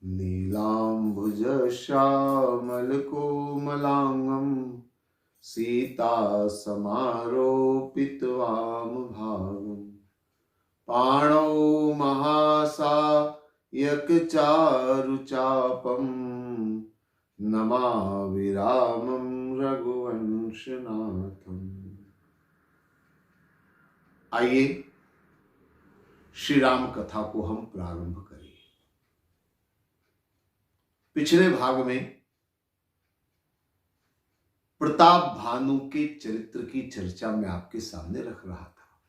नीलाम्बुजश्यामलकोमलाङ्गं सीतासमारोपितवामभागं पाणौ महासायकचारुचापं नमामि रामं रघुवंशनाथम्। आइए श्री राम कथा को हम प्रारंभ करें। पिछले भाग में प्रताप भानु के चरित्र की चर्चा मैं आपके सामने रख रहा था।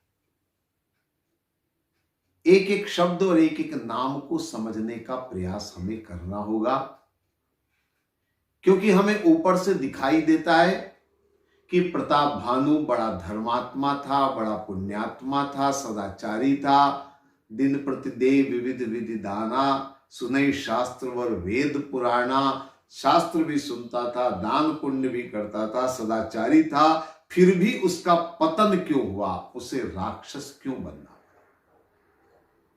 एक एक शब्द और एक एक नाम को समझने का प्रयास हमें करना होगा, क्योंकि हमें ऊपर से दिखाई देता है कि प्रताप भानु बड़ा धर्मात्मा था, बड़ा पुण्यात्मा था, सदाचारी था, दिन प्रतिदेव विविध विधि दाना, सुनई शास्त्र वर वेद पुराणा, शास्त्र भी सुनता था, दान पुण्य भी करता था, सदाचारी था, फिर भी उसका पतन क्यों हुआ, उसे राक्षस क्यों बनना।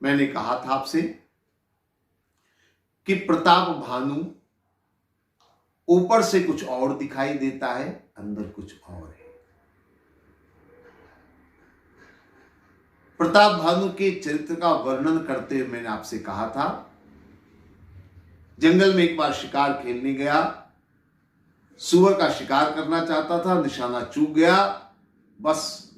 मैंने कहा था आपसे कि प्रताप भानु ऊपर से कुछ और दिखाई देता है, अंदर कुछ और है। प्रताप भानु के चरित्र का वर्णन करते हुए मैंने आपसे कहा था, जंगल में एक बार शिकार खेलने गया, सुअर का शिकार करना चाहता था, निशाना चूक गया, बस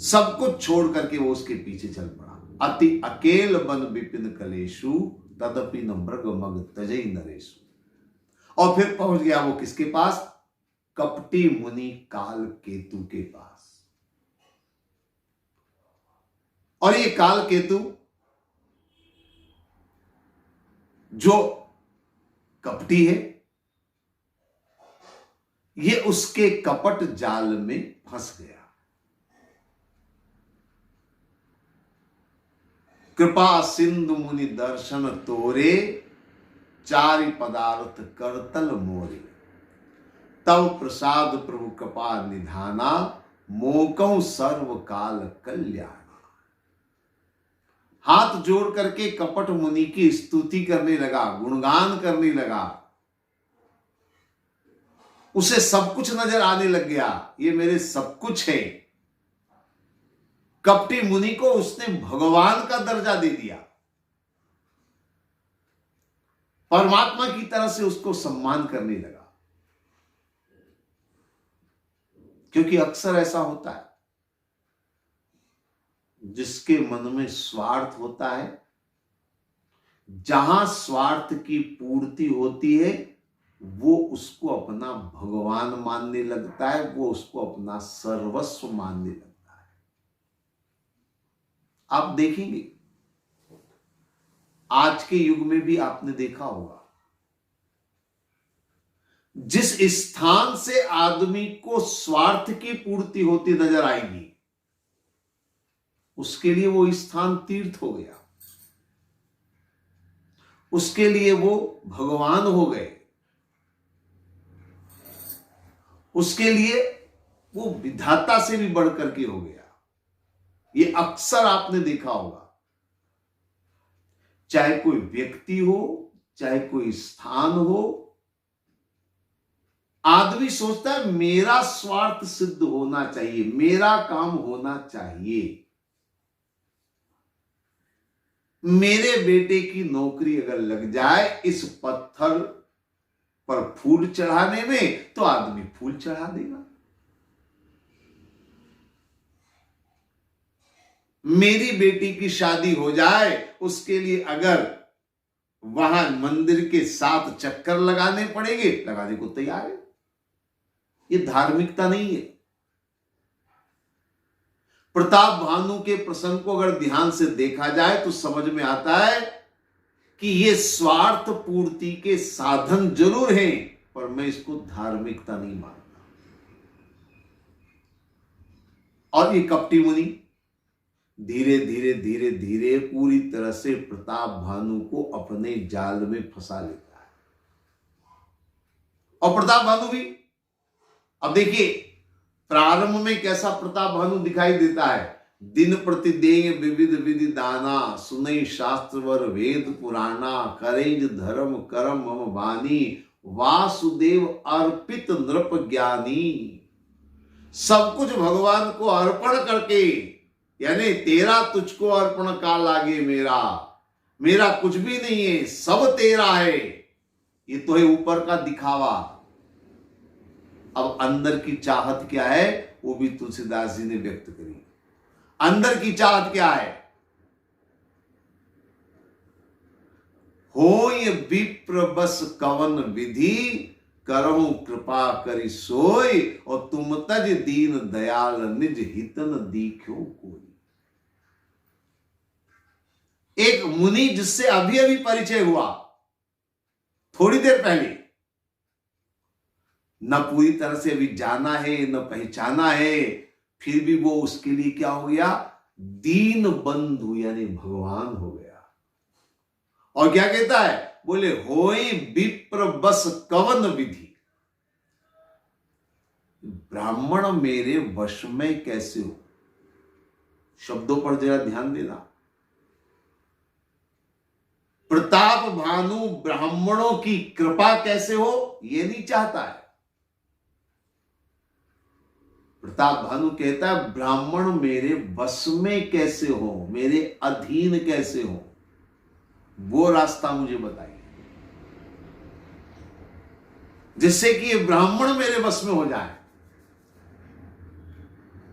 सब कुछ छोड़ करके वो उसके पीछे चल पड़ा। अति अकेल बन विपिन कलेशु, तदपि न मृग मग तजई नरेशु। और फिर पहुंच गया वो किसके पास? कपटी मुनि काल केतु के पास। और ये काल केतु जो कपटी है, ये उसके कपट जाल में फंस गया। कृपा सिंधु मुनि दर्शन तोरे, चारि पदार्थ करतल मोरे। तव प्रसाद प्रभु कृपा निधाना, मोकौ सर्व काल कल्याण। हाथ जोड़ करके कपट मुनि की स्तुति करने लगा, गुणगान करने लगा। उसे सब कुछ नजर आने लग गया, ये मेरे सब कुछ है। कपटी मुनि को उसने भगवान का दर्जा दे दिया, परमात्मा की तरह से उसको सम्मान करने लगा। क्योंकि अक्सर ऐसा होता है, जिसके मन में स्वार्थ होता है, जहां स्वार्थ की पूर्ति होती है, वो उसको अपना भगवान मानने लगता है, वो उसको अपना सर्वस्व मानने लगता है। आप देखेंगे आज के युग में भी आपने देखा होगा, जिस स्थान से आदमी को स्वार्थ की पूर्ति होती नजर आएगी, उसके लिए वो स्थान तीर्थ हो गया, उसके लिए वो भगवान हो गए, उसके लिए वो विधाता से भी बढ़कर के हो गया। ये अक्सर आपने देखा होगा, चाहे कोई व्यक्ति हो, चाहे कोई स्थान हो, आदमी सोचता है मेरा स्वार्थ सिद्ध होना चाहिए, मेरा काम होना चाहिए। मेरे बेटे की नौकरी अगर लग जाए इस पत्थर पर फूल चढ़ाने में, तो आदमी फूल चढ़ा देगा। मेरी बेटी की शादी हो जाए, उसके लिए अगर वहां मंदिर के 7 चक्कर लगाने पड़ेंगे, लगाने को तैयार है। ये धार्मिकता नहीं है। प्रताप भानु के प्रसंग को अगर ध्यान से देखा जाए तो समझ में आता है कि ये स्वार्थ पूर्ति के साधन जरूर हैं, पर मैं इसको धार्मिकता नहीं मानता। और ये कपटी मुनि धीरे धीरे धीरे धीरे पूरी तरह से प्रताप भानु को अपने जाल में फंसा लेता है। और प्रताप भानु भी, अब देखिए प्रारंभ में कैसा प्रताप भानु दिखाई देता है, दिन प्रति देय विविध विधि दाना, सुनई शास्त्र वर वेद पुराना, करेज धर्म करम मम बानी, वासुदेव अर्पित नृप ज्ञानी। सब कुछ भगवान को अर्पण करके, यानी तेरा तुझको अर्पण का लागे मेरा, मेरा कुछ भी नहीं है, सब तेरा है। ये तो है ऊपर का दिखावा। अब अंदर की चाहत क्या है, वो भी तुलसीदास जी ने व्यक्त करी। अंदर की चाहत क्या है? होय विप्र बस कवन विधि, करहु कृपा करि सोय, और तुम तज दीन दयाल निज हितन दीख्यो कोई। एक मुनि जिससे अभी अभी परिचय हुआ, थोड़ी देर पहले, न पूरी तरह से अभी जाना है न पहचाना है, फिर भी वो उसके लिए क्या हो गया? दीन बंधु, यानी भगवान हो गया। और क्या कहता है? बोले होय विप्र बस कवन विधि, ब्राह्मण मेरे वश में कैसे हो। शब्दों पर जरा ध्यान देना। प्रताप भानु ब्राह्मणों की कृपा कैसे हो, ये नहीं चाहता है। प्रताप भानु कहता है ब्राह्मण मेरे वश में कैसे हो, मेरे अधीन कैसे हो, वो रास्ता मुझे बताइए, जिससे कि ये ब्राह्मण मेरे वश में हो जाए।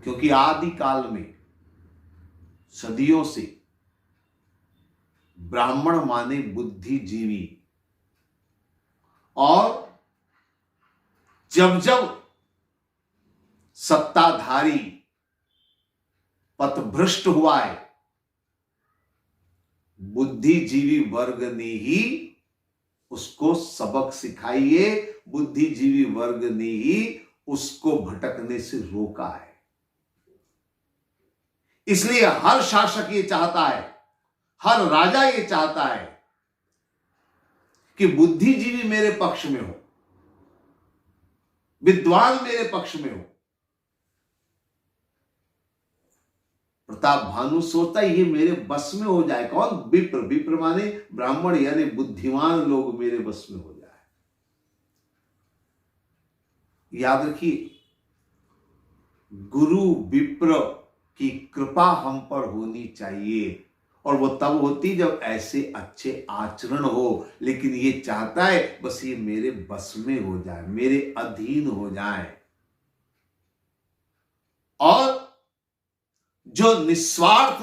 क्योंकि आदि काल में सदियों से ब्राह्मण माने बुद्धिजीवी, और जब जब सत्ताधारी पथभ्रष्ट हुआ है, बुद्धिजीवी वर्ग ने ही उसको सबक सिखाइए, बुद्धिजीवी वर्ग ने ही उसको भटकने से रोका है। इसलिए हर शासक ये चाहता है, हर राजा ये चाहता है कि बुद्धिजीवी मेरे पक्ष में हो, विद्वान मेरे पक्ष में हो। प्रताप भानु सोचता है ये मेरे बस में हो जाए। कौन? विप्र। विप्र माने ब्राह्मण, यानी बुद्धिमान लोग मेरे बस में हो जाए। याद रखिए, गुरु विप्र की कृपा हम पर होनी चाहिए, और वो तब होती जब ऐसे अच्छे आचरण हो। लेकिन ये चाहता है बस ये मेरे बस में हो जाए, मेरे अधीन हो जाए। और जो निस्वार्थ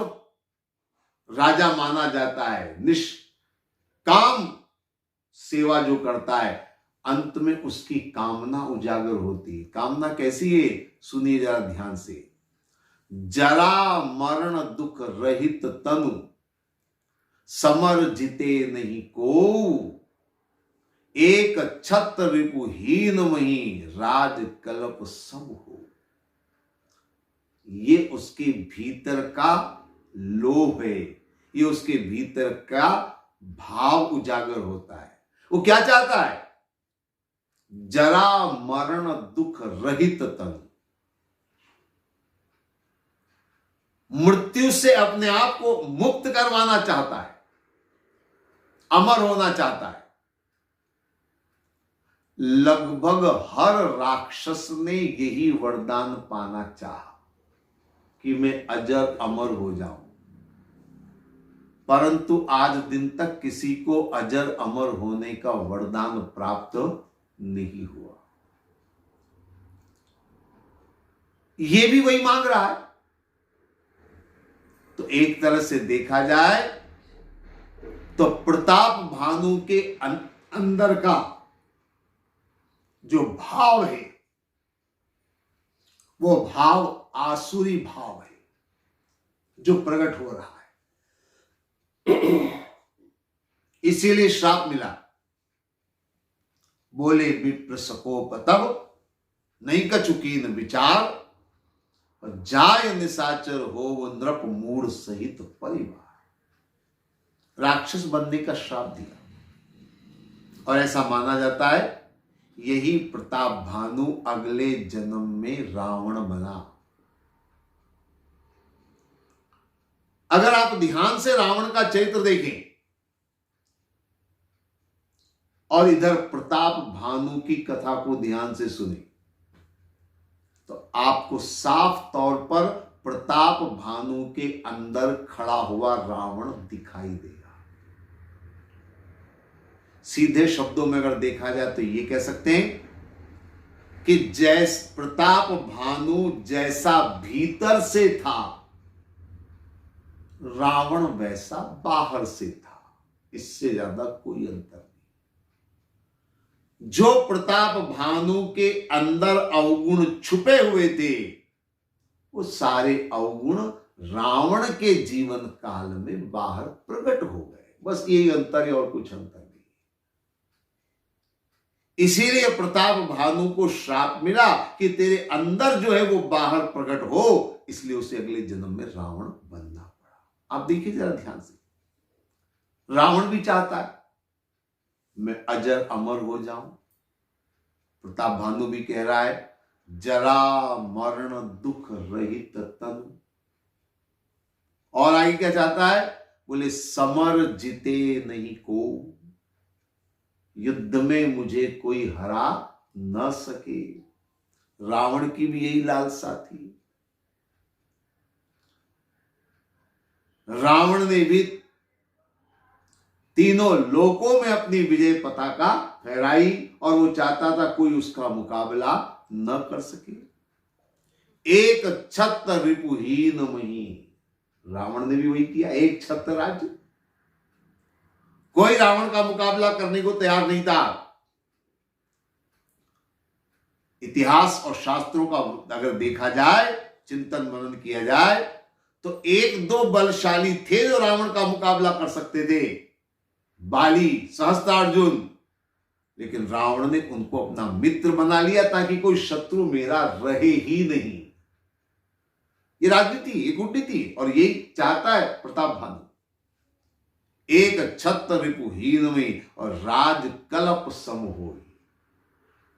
राजा माना जाता है, निष्काम सेवा जो करता है, अंत में उसकी कामना उजागर होती है। कामना कैसी है? सुनिए जरा ध्यान से। जरा मरण दुख रहित तनु, समर जिते नहीं को, एक छत्र रिपुहीन मही, राज कल्प सब हो। ये उसके भीतर का लोभ है, ये उसके भीतर का भाव उजागर होता है। वो क्या चाहता है? जरा मरण दुख रहित तनु, मृत्यु से अपने आप को मुक्त करवाना चाहता है, अमर होना चाहता है। लगभग हर राक्षस ने यही वरदान पाना चाहा कि मैं अजर अमर हो जाऊं, परंतु आज दिन तक किसी को अजर अमर होने का वरदान प्राप्त नहीं हुआ। ये भी वही मांग रहा है। तो एक तरह से देखा जाए तो प्रताप भानु के अंदर का जो भाव है, वो भाव आसुरी भाव है जो प्रकट हो रहा है। इसीलिए श्राप मिला। बोले विप्र सकोप तब, नहीं कछुकीन विचार, जाय निशाचर हो वो नृप मूढ़ सहित परिवार। राक्षस बनने का श्राप दिया, और ऐसा माना जाता है यही प्रताप भानु अगले जन्म में रावण बना। अगर आप ध्यान से रावण का चरित्र देखें और इधर प्रताप भानु की कथा को ध्यान से सुने, तो आपको साफ तौर पर प्रताप भानु के अंदर खड़ा हुआ रावण दिखाई देगा। सीधे शब्दों में अगर देखा जाए तो ये कह सकते हैं कि जैसे प्रताप भानु जैसा भीतर से था, रावण वैसा बाहर से था। इससे ज्यादा कोई अंतर नहीं। जो प्रताप भानु के अंदर अवगुण छुपे हुए थे, वो सारे अवगुण रावण के जीवन काल में बाहर प्रकट हो गए। बस यही अंतर है और कुछ अंतर नहीं। इसीलिए प्रताप भानु को श्राप मिला कि तेरे अंदर जो है वो बाहर प्रकट हो, इसलिए उसे अगले जन्म में रावण बनना पड़ा। आप देखिए जरा ध्यान से, रावण भी चाहता है मैं अजर अमर हो जाऊं। प्रताप भानु भी कह रहा है जरा मरण दुख रहित तन। और आगे क्या चाहता है, बोले समर जीते नहीं को, युद्ध में मुझे कोई हरा न सके। रावण की भी यही लालसा थी। रावण ने भी तीनों लोकों में अपनी विजय पताका फहराई और वो चाहता था कोई उसका मुकाबला न कर सके। एक छत्र रिपुहीन मही, रावण ने भी वही किया। एक छत्र राज्य, कोई रावण का मुकाबला करने को तैयार नहीं था। इतिहास और शास्त्रों का अगर देखा जाए, चिंतन मनन किया जाए, तो एक दो बलशाली थे जो रावण का मुकाबला कर सकते थे, बाली, सहस्त्रार्जुन। लेकिन रावण ने उनको अपना मित्र बना लिया ताकि कोई शत्रु मेरा रहे ही नहीं। ये राजनीति, ये कूटनीति, और यही चाहता है प्रताप भानु। एक छत्र रिपुहीन में और राज कल्प सम हो,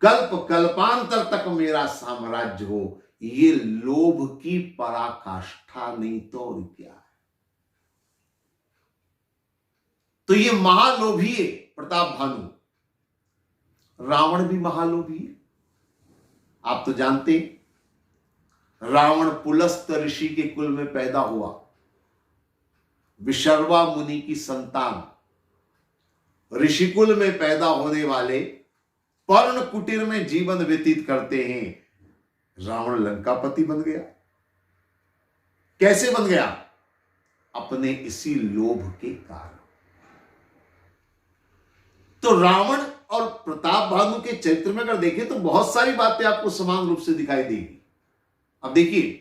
कल्प कल्पांतर तक मेरा साम्राज्य हो। ये लोभ की पराकाष्ठा नहीं तो और क्या है। तो ये महालोभी है प्रताप भानु। रावण भी महालोभी है। आप तो जानते, रावण पुलस्त ऋषि के कुल में पैदा हुआ, विशर्वा मुनि की संतान। ऋषिकुल में पैदा होने वाले पर्ण कुटीर में जीवन व्यतीत करते हैं। रावण लंकापति बन गया। कैसे बन गया? अपने इसी लोभ के कारण। तो रावण और प्रताप भानु के चरित्र में अगर देखें तो बहुत सारी बातें आपको समान रूप से दिखाई देगी। अब देखिए,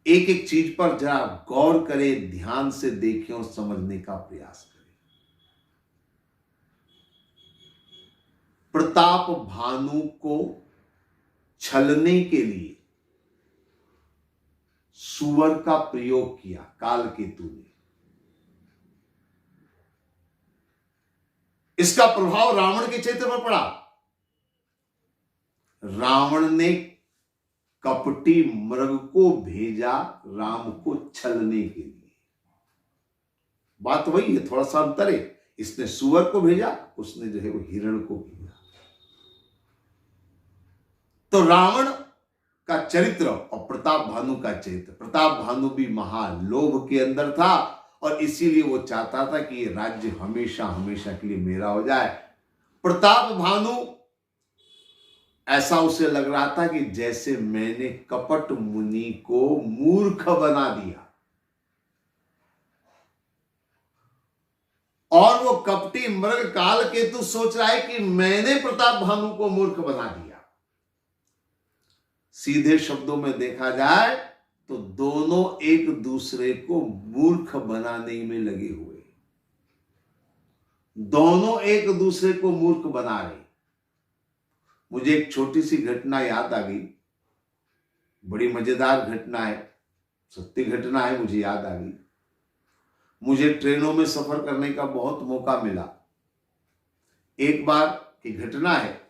एक एक चीज पर जरा गौर करें, ध्यान से देखें और समझने का प्रयास करें। प्रताप भानु को छलने के लिए सुअर का प्रयोग किया कालकेतु ने। इसका प्रभाव रावण के चरित्र पर पड़ा। रावण ने कपटी मृग को भेजा राम को छलने के लिए। बात वही है, थोड़ा सा अंतर है। इसने सुअर को भेजा, उसने जो है वो हिरण को भेजा। तो रावण का चरित्र और प्रताप भानु का चरित्र, प्रताप भानु भी महालोभ के अंदर था और इसीलिए वो चाहता था कि ये राज्य हमेशा हमेशा के लिए मेरा हो जाए। प्रताप भानु, ऐसा उसे लग रहा था कि जैसे मैंने कपट मुनि को मूर्ख बना दिया, और वो कपटी मृग कालकेतु सोच रहा है कि मैंने प्रताप भानु को मूर्ख बना दिया। सीधे शब्दों में देखा जाए तो दोनों एक दूसरे को मूर्ख बनाने में लगे हुए। दोनों एक दूसरे को मूर्ख बना रहे। मुझे एक छोटी सी घटना याद आ गई, बड़ी मजेदार घटना है, सत्य घटना है, मुझे याद आ गई। मुझे ट्रेनों में सफर करने का बहुत मौका मिला। एक बार की घटना है,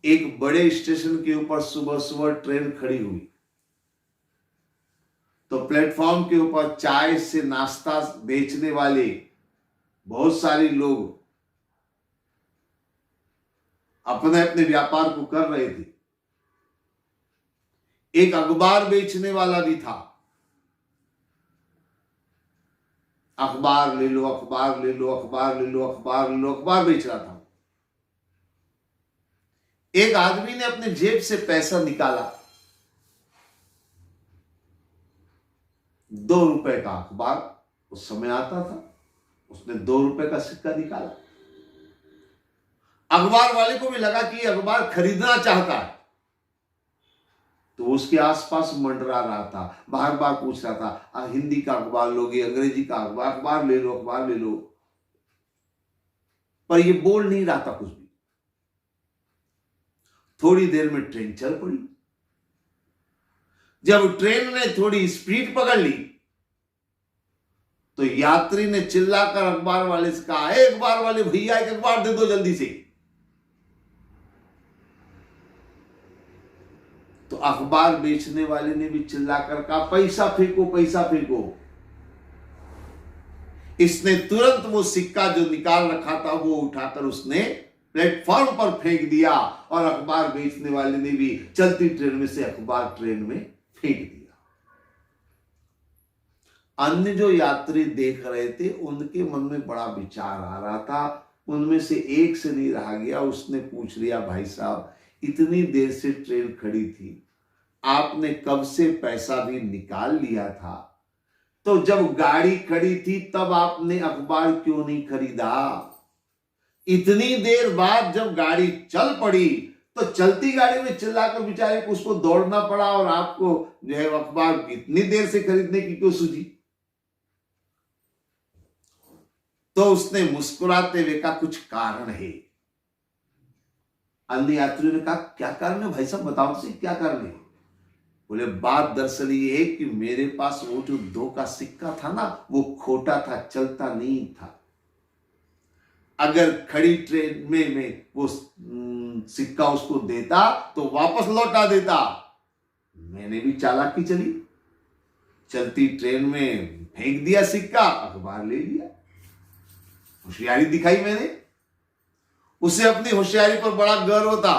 एक बड़े स्टेशन के ऊपर सुबह सुबह ट्रेन खड़ी हुई। तो प्लेटफॉर्म के ऊपर चाय से नाश्ता बेचने वाले बहुत सारे लोग अपने अपने व्यापार को कर रहे थे। एक अखबार बेचने वाला भी था, अखबार ले लो, अखबार ले लो, अखबार ले लो, अखबार ले लो, अखबार बेच रहा था। एक आदमी ने अपने जेब से पैसा निकाला, 2 रुपए का अखबार उस समय आता था, उसने 2 रुपए का सिक्का निकाला। अखबार वाले को भी लगा कि ये अखबार खरीदना चाहता है, तो उसके आसपास मंडरा रहा था, बार बार पूछ रहा था, हिंदी का अखबार लोगे, अंग्रेजी का अखबार, अखबार ले लो, अखबार ले लो, पर ये बोल नहीं रहा था कुछ भी। थोड़ी देर में ट्रेन चल पड़ी। जब ट्रेन ने थोड़ी स्पीड पकड़ ली तो यात्री ने चिल्लाकर अखबार वाले से कहा, अखबार वाले भैया एक अखबार दे दो जल्दी से। तो अखबार बेचने वाले ने भी चिल्लाकर कहा, पैसा फेंको, पैसा फेंको। इसने तुरंत वो सिक्का जो निकाल रखा था वो उठाकर उसने प्लेटफॉर्म पर फेंक दिया, और अखबार बेचने वाले ने भी चलती ट्रेन में से अखबार ट्रेन में फेंक दिया। अन्य जो यात्री देख रहे थे उनके मन में बड़ा विचार आ रहा था। उनमें से एक से नहीं रहा गया, उसने पूछ लिया, भाई साहब इतनी देर से ट्रेन खड़ी थी, आपने कब से पैसा भी निकाल लिया था, तो जब गाड़ी खड़ी थी तब आपने अखबार क्यों नहीं खरीदा? इतनी देर बाद जब गाड़ी चल पड़ी तो चलती गाड़ी में चिल्लाकर बेचारे को उसको दौड़ना पड़ा, और आपको जो है अखबार इतनी देर से खरीदने की क्यों सूझी? तो उसने मुस्कुराते हुए कहा, कुछ कारण है। अन्य यात्रियों ने कहा, क्या कारण है भाई साहब, बताओ तो सही, क्या कारण है? बोले, बात दरअसल ये है कि मेरे पास वो जो 2 का सिक्का था ना, वो खोटा था, चलता नहीं था। अगर खड़ी ट्रेन में मैं वो सिक्का उसको देता तो वापस लौटा देता। मैंने भी चालाकी चली, चलती ट्रेन में फेंक दिया सिक्का, अखबार ले लिया। होशियारी दिखाई मैंने। उसे अपनी होशियारी पर बड़ा गर्व था।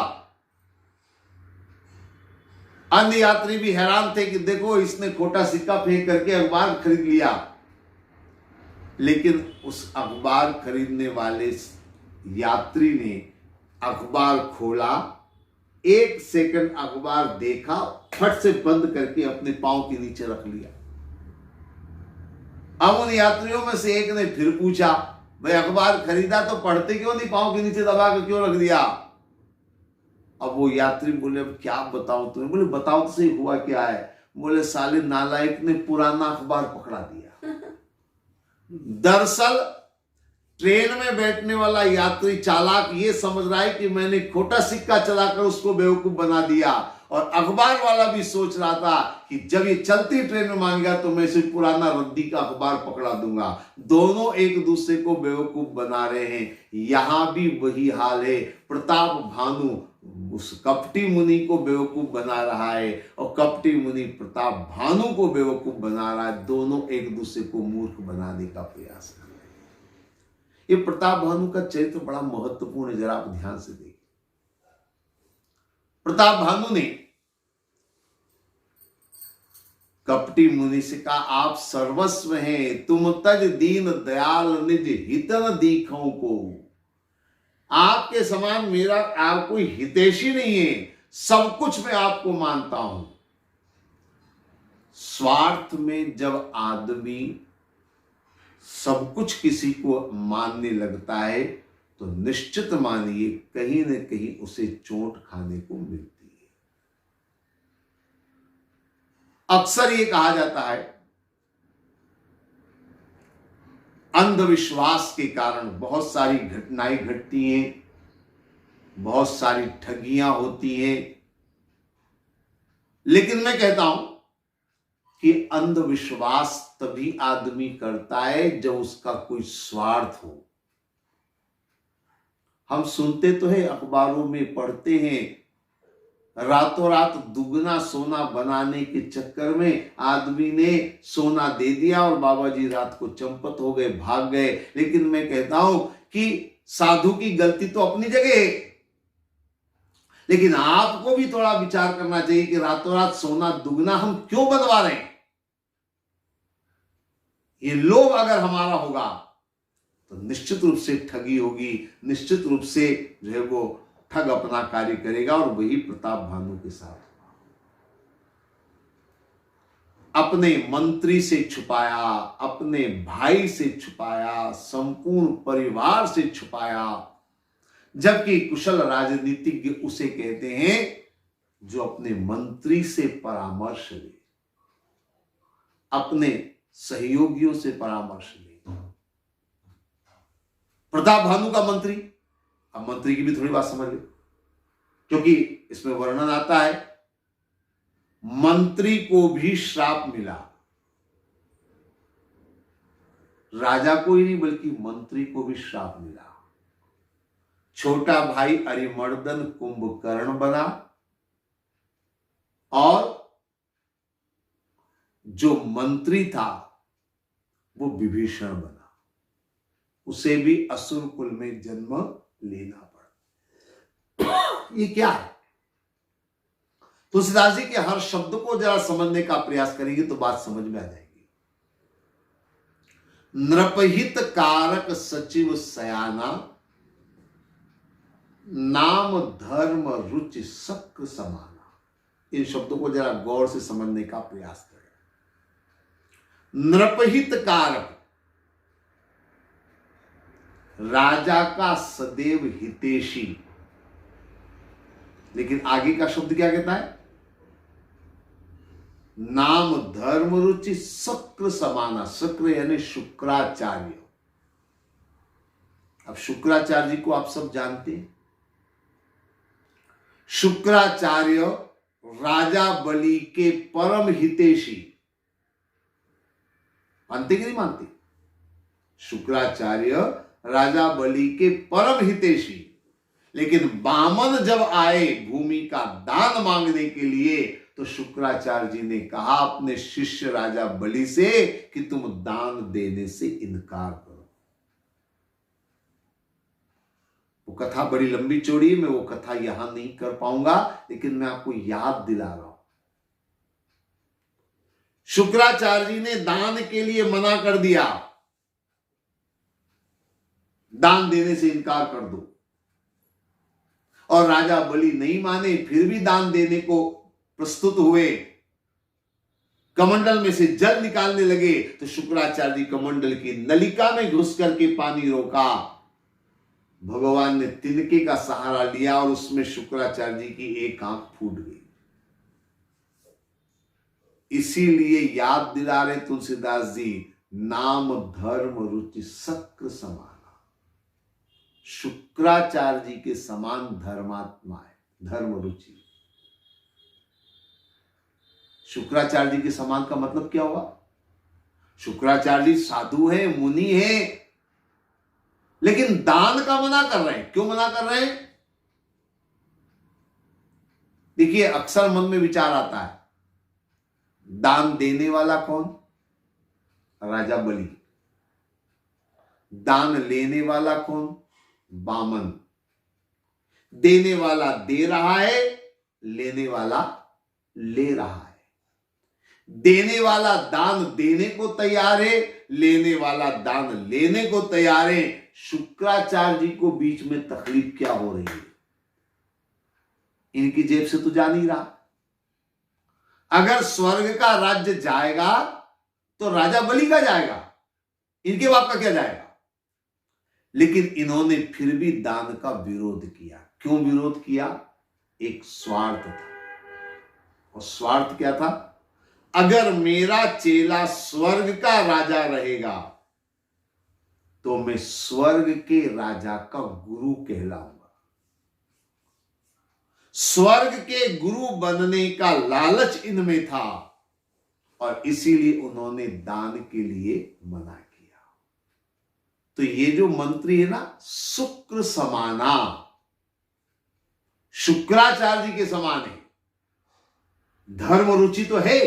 अन्य यात्री भी हैरान थे कि देखो, इसने खोटा सिक्का फेंक करके अखबार खरीद लिया। लेकिन उस अखबार खरीदने वाले यात्री ने अखबार खोला, 1 सेकंड अखबार देखा, फट से बंद करके अपने पांव के नीचे रख लिया। अब उन यात्रियों में से एक ने फिर पूछा, भाई अखबार खरीदा तो पढ़ते क्यों नहीं, पांव के नीचे दबा कर क्यों रख दिया? अब वो यात्री बोले, अब क्या बताऊं तुम्हें? बोले, बताओ तो सही, हुआ क्या है? बोले, साले नालायक ने पुराना अखबार पकड़ा दिया। दरअसल ट्रेन में बैठने वाला यात्री चालाक ये समझ रहा है कि मैंने खोटा सिक्का चलाकर उसको बेवकूफ बना दिया, और अखबार वाला भी सोच रहा था कि जब ये चलती ट्रेन में मांगेगा तो मैं इसे पुराना रद्दी का अखबार पकड़ा दूंगा। दोनों एक दूसरे को बेवकूफ बना रहे हैं। यहां भी वही हाल है। प्रताप भानु उस कपटी मुनि को बेवकूफ बना रहा है, और कपटी मुनि प्रताप भानु को बेवकूफ बना रहा है। दोनों एक दूसरे को मूर्ख बनाने का प्रयास कर रहे हैं। ये प्रताप भानु का चरित्र बड़ा महत्वपूर्ण है, जरा आप ध्यान से देखिए। प्रताप भानु ने कपटी मुनि से कहा, आप सर्वस्व हैं, तुम तज दीन दयाल निज हितन दीखों को। आपके समान मेरा आप कोई हितैषी नहीं है, सब कुछ मैं आपको मानता हूं। स्वार्थ में जब आदमी सब कुछ किसी को मानने लगता है तो निश्चित मानिए कहीं न कहीं उसे चोट खाने को मिलती है। अक्सर ये कहा जाता है, अंधविश्वास के कारण बहुत सारी घटनाएं घटती हैं, बहुत सारी ठगियां होती हैं। लेकिन मैं कहता हूं कि अंधविश्वास तभी आदमी करता है जब उसका कोई स्वार्थ हो। हम सुनते तो है, अखबारों में पढ़ते हैं, रातों रात दुगना सोना बनाने के चक्कर में आदमी ने सोना दे दिया और बाबा जी रात को चंपत हो गए, भाग गए। लेकिन मैं कहता हूं कि साधु की गलती तो अपनी जगह है, लेकिन आपको भी थोड़ा विचार करना चाहिए कि रातों रात सोना दुगना हम क्यों बनवा रहे हैं। ये लोभ अगर हमारा होगा तो निश्चित रूप से ठगी होगी, निश्चित रूप से जो है वो ठग अपना कार्य करेगा। और वही प्रताप भानु के साथ हुआ। अपने मंत्री से छुपाया, अपने भाई से छुपाया, संपूर्ण परिवार से छुपाया, जबकि कुशल राजनीतिज्ञ उसे कहते हैं जो अपने मंत्री से परामर्श ले, अपने सहयोगियों से परामर्श ले। प्रताप भानु का मंत्री, अब मंत्री की भी थोड़ी बात समझ लो, क्योंकि इसमें वर्णन आता है मंत्री को भी श्राप मिला। राजा को ही नहीं बल्कि मंत्री को भी श्राप मिला। छोटा भाई अरिमर्दन कुंभकर्ण बना और जो मंत्री था वो विभीषण बना। उसे भी असुर कुल में जन्म लेना पड़ा। ये क्या है? तुलसीदास जी के हर शब्द को जरा समझने का प्रयास करेंगे तो बात समझ में आ जाएगी। नृपहित कारक सचिव सयाना, नाम धर्म रुचि शक्र समाना। इन शब्दों को जरा गौर से समझने का प्रयास करें। नृपहित कारक, राजा का सदैव हितैषी। लेकिन आगे का शब्द क्या कहता है? नाम धर्म रुचि शक्र समाना। शक्र यानी शुक्राचार्य। अब शुक्राचार्य जी को आप सब जानते हैं। शुक्राचार्य राजा बलि के परम हितैषी। मानते कि नहीं मानते? शुक्राचार्य राजा बलि के परम हितैषी। लेकिन वामन जब आए भूमि का दान मांगने के लिए तो शुक्राचार्य जी ने कहा अपने शिष्य राजा बलि से कि तुम दान देने से इनकार करो। वो कथा बड़ी लंबी चौड़ी है, मैं वो कथा यहां नहीं कर पाऊंगा, लेकिन मैं आपको याद दिला रहा हूं। शुक्राचार्य जी ने दान के लिए मना कर दिया, दान देने से इनकार कर दो। और राजा बलि नहीं माने, फिर भी दान देने को प्रस्तुत हुए। कमंडल में से जल निकालने लगे तो शुक्राचार्य जी कमंडल की नलिका में घुस करके पानी रोका। भगवान ने तिनके का सहारा लिया और उसमें शुक्राचार्य जी की एक आंख फूट गई। इसीलिए याद दिला रहे तुलसीदास जी, नाम धर्म रुचि शक्र समाना। शुक्राचार्य जी के समान धर्मात्मा है, धर्म रुचि। शुक्राचार्य जी के समान का मतलब क्या हुआ? शुक्राचार्य जी साधु है, मुनि है, लेकिन दान का मना कर रहे हैं। क्यों मना कर रहे हैं? देखिए, अक्सर मन में विचार आता है, दान देने वाला कौन? राजा बलि। दान लेने वाला कौन? वामन। देने वाला दे रहा है, लेने वाला ले रहा है। देने वाला दान देने को तैयार है, लेने वाला दान लेने को तैयार है। शुक्राचार्य जी को बीच में तकलीफ क्या हो रही है? इनकी जेब से तो जा नहीं रहा। अगर स्वर्ग का राज्य जाएगा तो राजा बलि का जाएगा, इनके बाप का क्या जाएगा? लेकिन इन्होंने फिर भी दान का विरोध किया। क्यों विरोध किया? एक स्वार्थ था। और स्वार्थ क्या था? अगर मेरा चेला स्वर्ग का राजा रहेगा तो मैं स्वर्ग के राजा का गुरु कहलाऊंगा। स्वर्ग के गुरु बनने का लालच इनमें था और इसीलिए उन्होंने दान के लिए मना किया। तो ये जो मंत्री है ना, शुक्र समाना, शुक्राचार्य जी के समान है। धर्म रुचि तो है,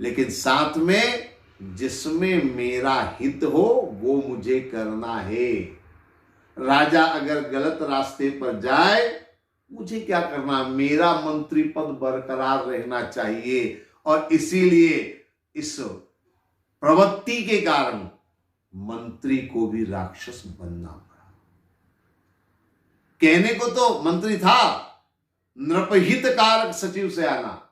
लेकिन साथ में जिसमें मेरा हित हो वो मुझे करना है। राजा अगर गलत रास्ते पर जाए, मुझे क्या करना, मेरा मंत्री पद बरकरार रहना चाहिए। और इसीलिए इस प्रवृत्ति के कारण मंत्री को भी राक्षस बनना पड़ा। कहने को तो मंत्री था, नृपहित कारक सचिव से आना,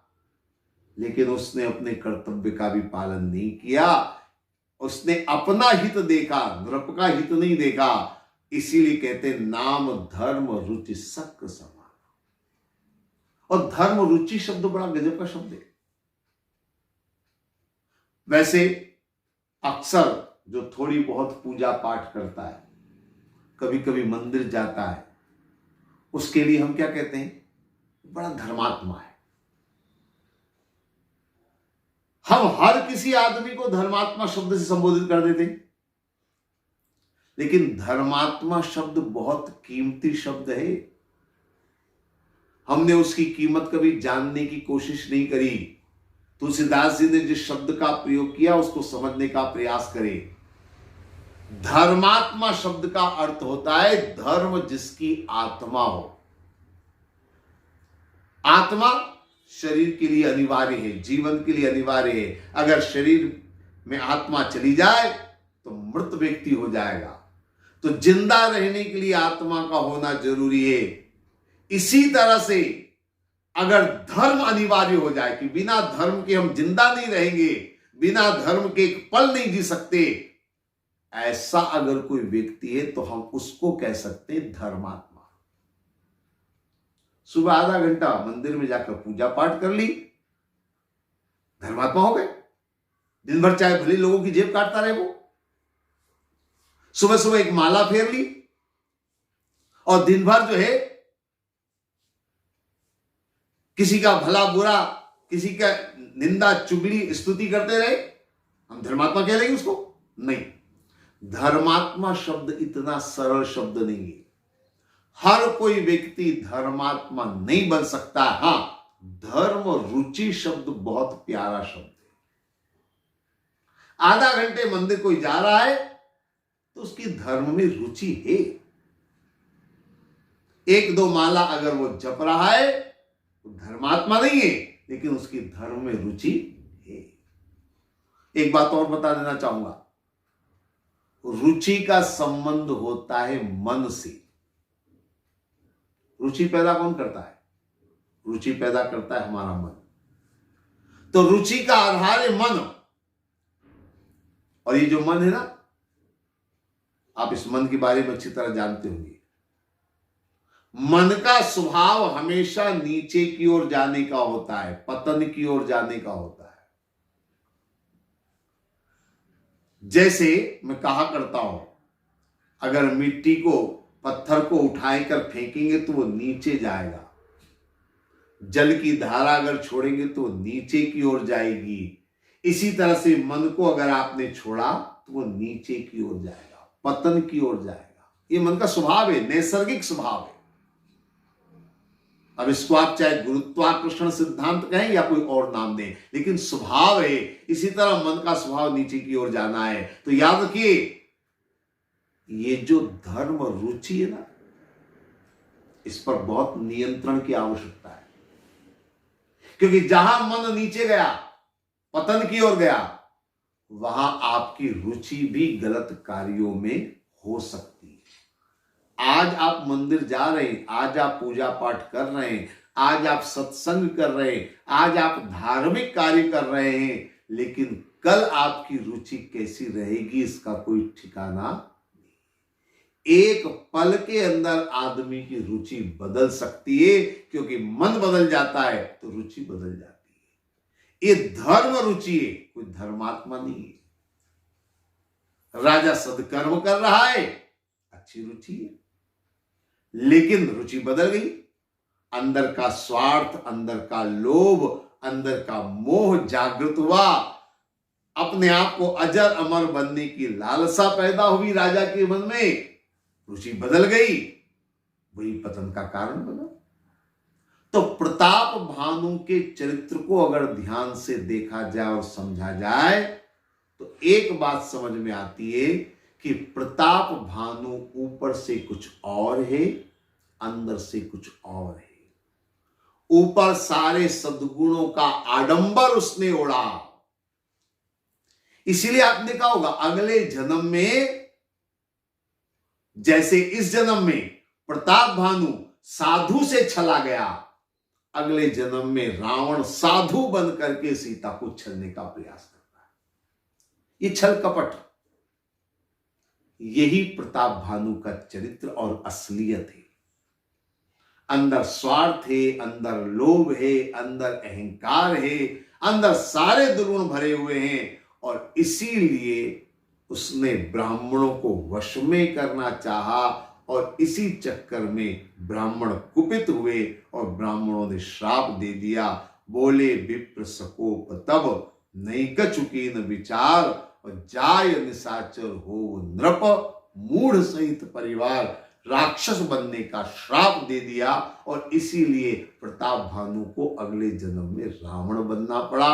लेकिन उसने अपने कर्तव्य का भी पालन नहीं किया। उसने अपना हित देखा, नृप का हित नहीं देखा। इसीलिए कहते नाम धर्म रुचि सक समान। और धर्म रुचि शब्द बड़ा गजब का शब्द है। वैसे अक्सर जो थोड़ी बहुत पूजा पाठ करता है, कभी कभी मंदिर जाता है, उसके लिए हम क्या कहते हैं, बड़ा धर्मात्मा है। हम हर किसी आदमी को धर्मात्मा शब्द से संबोधित कर देते हैं, लेकिन धर्मात्मा शब्द बहुत कीमती शब्द है। हमने उसकी कीमत कभी जानने की कोशिश नहीं करी। तुलसीदास जी ने जिस शब्द का प्रयोग किया उसको समझने का प्रयास करें। धर्मात्मा शब्द का अर्थ होता है धर्म जिसकी आत्मा हो। आत्मा शरीर के लिए अनिवार्य है, जीवन के लिए अनिवार्य है। अगर शरीर में आत्मा चली जाए तो मृत व्यक्ति हो जाएगा। तो जिंदा रहने के लिए आत्मा का होना जरूरी है। इसी तरह से अगर धर्म अनिवार्य हो जाए कि बिना धर्म के हम जिंदा नहीं रहेंगे, बिना धर्म के एक पल नहीं जी सकते, ऐसा अगर कोई व्यक्ति है तो हम उसको कह सकते हैं धर्मात्मा। सुबह आधा घंटा मंदिर में जाकर पूजा पाठ कर ली, धर्मात्मा हो गए। दिन भर चाहे भले लोगों की जेब काटता रहे वो, सुबह सुबह एक माला फेर ली और दिन भर जो है किसी का भला बुरा, किसी का निंदा चुगली स्तुति करते रहे, हम धर्मात्मा कह लेंगे उसको? नहीं, धर्मात्मा शब्द इतना सरल शब्द नहीं है। हर कोई व्यक्ति धर्मात्मा नहीं बन सकता। हां, धर्म रुचि शब्द बहुत प्यारा शब्द है। आधा घंटे मंदिर कोई जा रहा है तो उसकी धर्म में रुचि है। एक दो माला अगर वो जप रहा है तो धर्मात्मा नहीं है, लेकिन उसकी धर्म में रुचि है। एक बात और बता देना चाहूंगा, रुचि का संबंध होता है मन से। रुचि पैदा कौन करता है? रुचि पैदा करता है हमारा मन। तो रुचि का आधार है मन। और ये जो मन है ना, आप इस मन के बारे में अच्छी तरह जानते होंगे। मन का स्वभाव हमेशा नीचे की ओर जाने का होता है, पतन की ओर जाने का होता है। जैसे मैं कहा करता हूं, अगर मिट्टी को, पत्थर को उठाकर फेंकेंगे तो वो नीचे जाएगा। जल की धारा अगर छोड़ेंगे तो नीचे की ओर जाएगी। इसी तरह से मन को अगर आपने छोड़ा तो वो नीचे की ओर जाएगा, पतन की ओर जाएगा। ये मन का स्वभाव है, नैसर्गिक स्वभाव है। अब इसको आप चाहे गुरुत्वाकर्षण सिद्धांत कहें या कोई और नाम दें, लेकिन स्वभाव है। इसी तरह मन का स्वभाव नीचे की ओर जाना है। तो याद रखिए, ये जो धर्म रुचि है ना, इस पर बहुत नियंत्रण की आवश्यकता है। क्योंकि जहां मन नीचे गया, पतन की ओर गया, वहां आपकी रुचि भी गलत कार्यों में हो सकती है। आज आप मंदिर जा रहे हैं, आज आप पूजा पाठ कर रहे हैं, आज आप सत्संग कर रहे हैं, आज आप धार्मिक कार्य कर रहे हैं, लेकिन कल आपकी रुचि कैसी रहेगी इसका कोई ठिकाना नहीं। एक पल के अंदर आदमी की रुचि बदल सकती है, क्योंकि मन बदल जाता है तो रुचि बदल जाती है। ये धर्म रुचि है, कोई धर्मात्मा नहीं है। राजा सदकर्म कर रहा है, अच्छी रुचि है, लेकिन रुचि बदल गई। अंदर का स्वार्थ, अंदर का लोभ, अंदर का मोह जागृत हुआ। अपने आप को अजर अमर बनने की लालसा पैदा हुई राजा के मन में, रुचि बदल गई, वही पतन का कारण बना। तो प्रताप भानु के चरित्र को अगर ध्यान से देखा जाए और समझा जाए तो एक बात समझ में आती है कि प्रताप भानु ऊपर से कुछ और है, अंदर से कुछ और है। ऊपर सारे सद्गुणों का आडंबर उसने ओढ़ा, इसीलिए आपने देखा होगा अगले जन्म में, जैसे इस जन्म में प्रताप भानु साधु से छला गया, अगले जन्म में रावण साधु बन करके सीता को छलने का प्रयास करता है। ये छल कपट, यही प्रताप भानु का चरित्र और असलियत है। अंदर स्वार्थ है, अंदर लोभ है, अंदर अहंकार है, अंदर सारे दुर्गुण भरे हुए हैं, और इसीलिए उसने ब्राह्मणों को वश में करना चाहा, और इसी चक्कर में ब्राह्मण कुपित हुए और ब्राह्मणों ने श्राप दे दिया। बोले विप्र सकोप तब नहीं कछुकी न विचार, और जाय निशाचर हो नृप मूढ़ सहित परिवार, राक्षस बनने का श्राप दे दिया। और इसीलिए प्रताप भानु को अगले जन्म में रावण बनना पड़ा।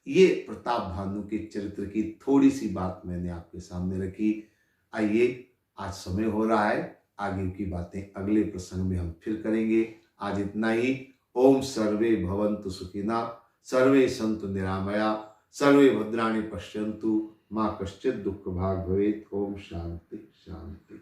ये प्रताप भानु के चरित्र की थोड़ी सी बात मैंने आपके सामने रखी। आइए, आज समय हो रहा है, आगे की बातें अगले प्रसंग में हम फिर करेंगे। आज इतना ही। ओम सर्वे भवन्तु सुखिनः, सर्वे सन्तु निरामया, सर्वे भद्राणि पश्यन्तु, मां कश्चित् दुःख भाग् भवेत्। ओम शांति शांति।